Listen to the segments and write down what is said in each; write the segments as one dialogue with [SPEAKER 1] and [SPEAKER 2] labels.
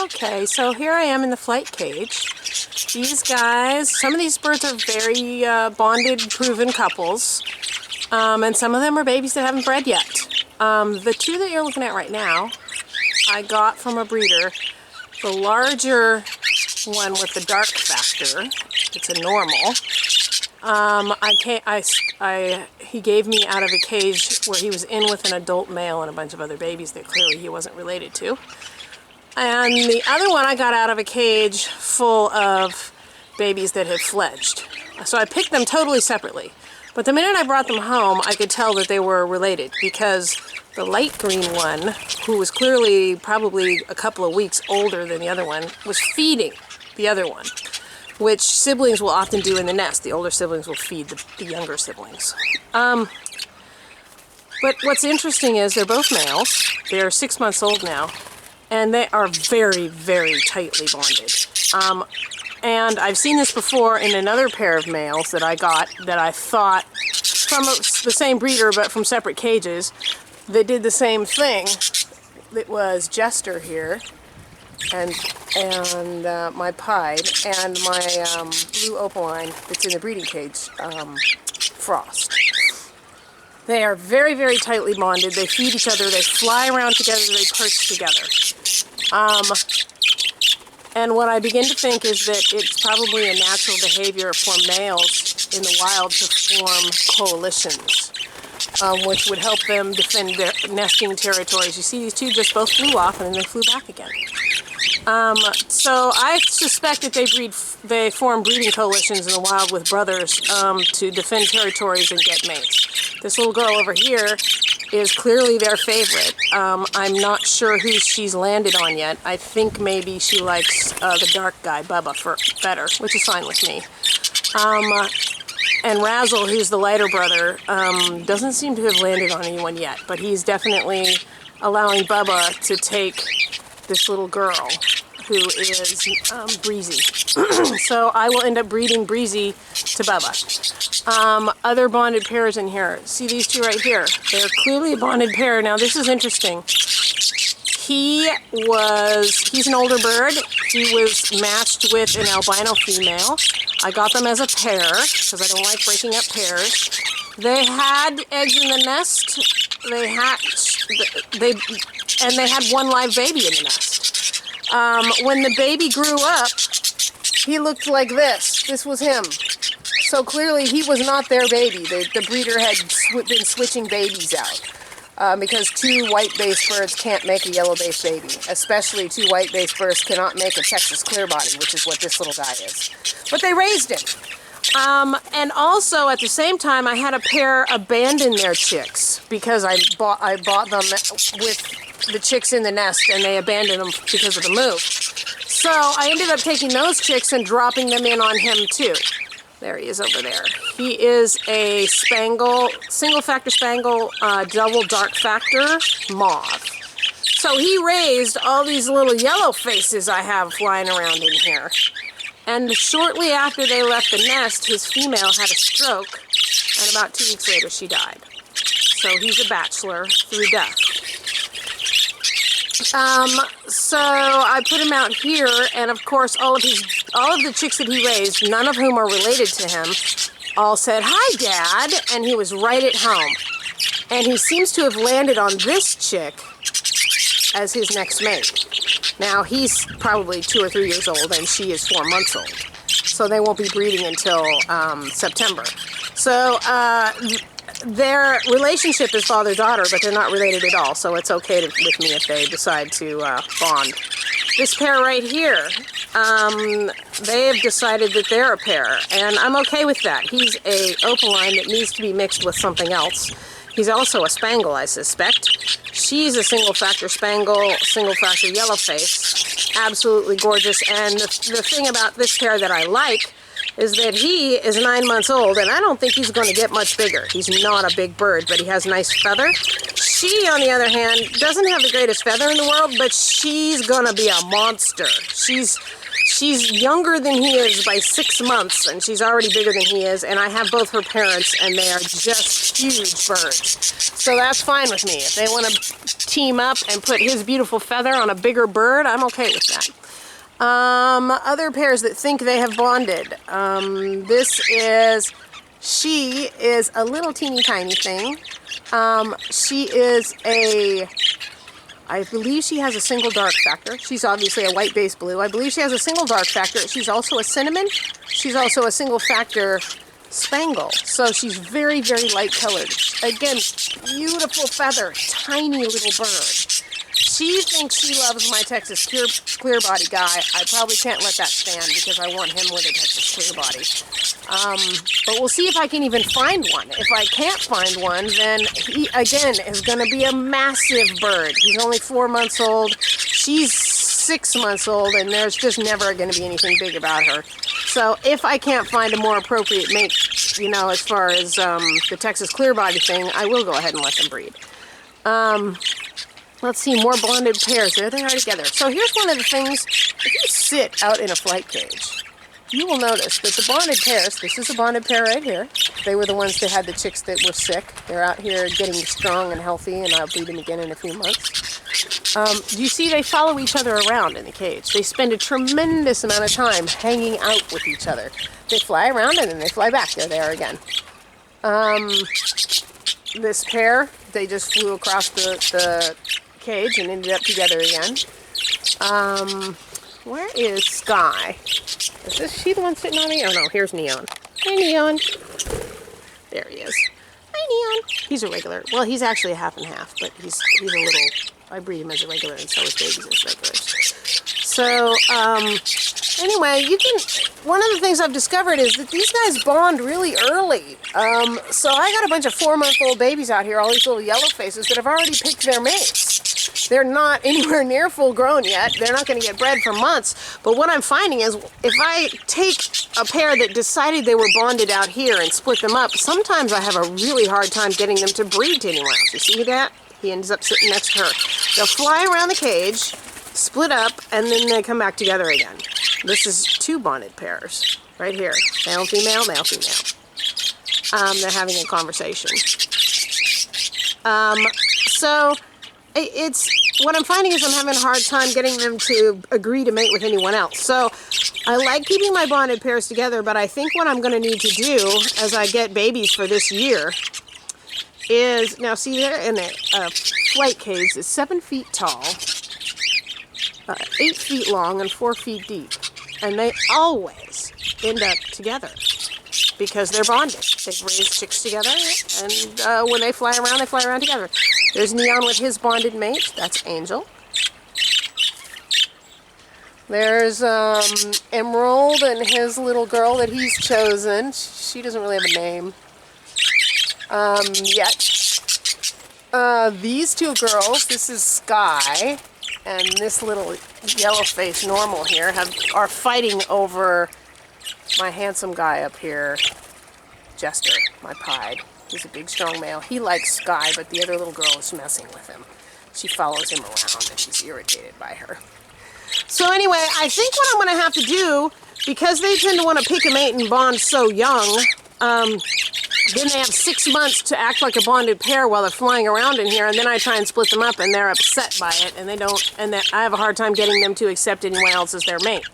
[SPEAKER 1] Okay, so here I am in the flight cage. These guys, some of these birds are very bonded, proven couples, and some of them are babies that haven't bred yet. The two that you're looking at right now, I got from a breeder. The larger one with the dark factor, it's a normal. He gave me out of a cage where he was in with an adult male and a bunch of other babies that clearly he wasn't related to. And the other one I got out of a cage full of babies that had fledged. So I picked them totally separately. But the minute I brought them home, I could tell that they were related because the light green one, who was clearly probably a couple of weeks older than the other one, was feeding the other one, which siblings will often do in the nest. The older siblings will feed the younger siblings. But what's interesting is they're both males. They're 6 months old now. And they are very, very tightly bonded. And I've seen this before in another pair of males that I got that I thought from the same breeder but from separate cages. They did the same thing. It was Jester here and my pied and my blue opaline that's in the breeding cage, Frost. They are very, very tightly bonded. They feed each other. They fly around together. They perch together. And what I begin to think is that it's probably a natural behavior for males in the wild to form coalitions, which would help them defend their nesting territories. You see these two just both flew off and then they flew back again. So I suspect that they form breeding coalitions in the wild with brothers to defend territories and get mates. This little girl over here is clearly their favorite. I'm not sure who she's landed on yet. I think maybe she likes the dark guy, Bubba, better, which is fine with me. And Razzle, who's the lighter brother, doesn't seem to have landed on anyone yet, but he's definitely allowing Bubba to take this little girl, who is Breezy. So I will end up breeding Breezy to Bubba. Other bonded pairs in here. See these two right here? They're clearly a bonded pair. Now this is interesting. He's an older bird. He was matched with an albino female. I got them as a pair because I don't like breaking up pairs. They had eggs in the nest. They hatched. And they had one live baby in the nest. When the baby grew up, he looked like this. This was him. So clearly he was not their baby. The breeder had been switching babies out because two white-based birds can't make a yellow-based baby. Especially two white-based birds cannot make a Texas clearbody, which is what this little guy is. But they raised him. And also at the same time, I had a pair abandon their chicks because I bought them with the chicks in the nest and they abandoned them because of the move. So I ended up taking those chicks and dropping them in on him too. There he is over there. He is a Spangle, single factor Spangle, double dark factor mauve. So he raised all these little yellow faces I have flying around in here. And shortly after they left the nest, his female had a stroke, and about 2 weeks later she died. So he's a bachelor through death. So I put him out here, and of course all of the chicks that he raised, none of whom are related to him, all said, "Hi, Dad," and he was right at home. And he seems to have landed on this chick as his next mate. Now he's probably 2 or 3 years old, and she is 4 months old. So they won't be breeding until September. So their relationship is father-daughter, but they're not related at all, so it's okay with me if they decide to bond. This pair right here, they have decided that they're a pair, and I'm okay with that. He's a opaline that needs to be mixed with something else. He's also a Spangle, I suspect. She's a single factor Spangle, single factor yellow face. Absolutely gorgeous, and the thing about this pair that I like is that he is 9 months old, and I don't think he's going to get much bigger. He's not a big bird, but he has a nice feather. She, on the other hand, doesn't have the greatest feather in the world, but she's going to be a monster. She's She's younger than he is by 6 months, and she's already bigger than he is, and I have both her parents, and they are just huge birds. So that's fine with me. If they want to team up and put his beautiful feather on a bigger bird, I'm okay with that. Other pairs that think they have bonded. She is a little teeny tiny thing. She is I believe she has a single dark factor. She's obviously a white base blue. I believe she has a single dark factor. She's also a cinnamon. She's also a single factor spangle. So she's very, very light colored. Again, beautiful feather, tiny little bird. She thinks she loves my Texas clear body guy. I probably can't let that stand because I want him with a Texas clear body. But we'll see if I can even find one. If I can't find one, then he, again, is going to be a massive bird. He's only 4 months old. She's 6 months old, and there's just never going to be anything big about her. So if I can't find a more appropriate mate, you know, as far as the Texas clear body thing, I will go ahead and let them breed. Let's see, more bonded pairs. There they are together. So here's one of the things. If you sit out in a flight cage, you will notice that the bonded pairs, this is a bonded pair right here. They were the ones that had the chicks that were sick. They're out here getting strong and healthy, and I'll breed them again in a few months. You see they follow each other around in the cage. They spend a tremendous amount of time hanging out with each other. They fly around and then they fly back. There they are again. This pair, they just flew across the cage and ended up together again. Where is Sky? Is she the one sitting on me? Oh no, here's Neon. Hi Neon. There he is. Hi Neon. He's a regular. Well, he's actually a half and half, but he's a little. I breed him as a regular, and so his babies as regulars. So anyway, one of the things I've discovered is that these guys bond really early. So I got a bunch of 4-month-old babies out here, all these little yellow faces that have already picked their mates. They're not anywhere near full grown yet. They're not going to get bred for months. But what I'm finding is if I take a pair that decided they were bonded out here and split them up, sometimes I have a really hard time getting them to breed to anyone else. You see that? He ends up sitting next to her. They'll fly around the cage, split up, and then they come back together again. This is 2 bonded pairs right here. Male, female, male, female. They're having a conversation. So what I'm finding is I'm having a hard time getting them to agree to mate with anyone else. So I like keeping my bonded pairs together, but I think what I'm going to need to do as I get babies for this year is, now see they're in a flight cage that's 7 feet tall, 8 feet long, and 4 feet deep. And they always end up together because they're bonded. They've raised chicks together, and when they fly around together. There's Neon with his bonded mate. That's Angel. There's Emerald and his little girl that he's chosen. She doesn't really have a name yet. These 2 girls, this is Sky, and this little yellow-faced normal here are fighting over my handsome guy up here, Jester, my pied. He's a big, strong male. He likes Sky, but the other little girl is messing with him. She follows him around, and she's irritated by her. So anyway, I think what I'm going to have to do, because they tend to want to pick a mate and bond so young, then they have 6 months to act like a bonded pair while they're flying around in here, and then I try and split them up, and they're upset by it, and I have a hard time getting them to accept anyone else as their mate.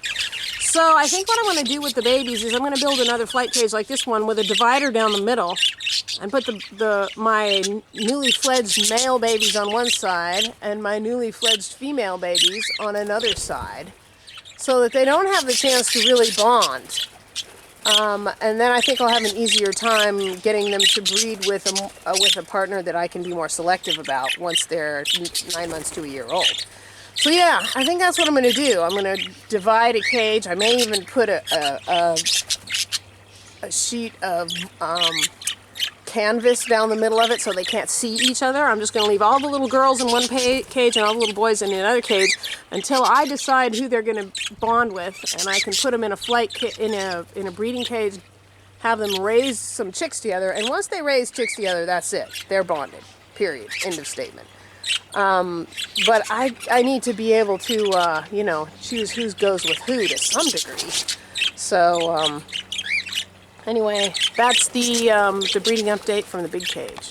[SPEAKER 1] So I think what I'm going to do with the babies is I'm going to build another flight cage like this one with a divider down the middle and put my newly fledged male babies on one side and my newly fledged female babies on another side so that they don't have the chance to really bond. And then I think I'll have an easier time getting them to breed with a partner that I can be more selective about once they're 9 months to a year old. So yeah, I think that's what I'm going to do. I'm going to divide a cage. I may even put a sheet of canvas down the middle of it so they can't see each other. I'm just going to leave all the little girls in one cage and all the little boys in another cage until I decide who they're going to bond with, and I can put them in a breeding cage, have them raise some chicks together, and once they raise chicks together, that's it. They're bonded. Period. End of statement. But I need to be able to, you know, choose who goes with who to some degree. So, anyway, that's the breeding update from the big cage.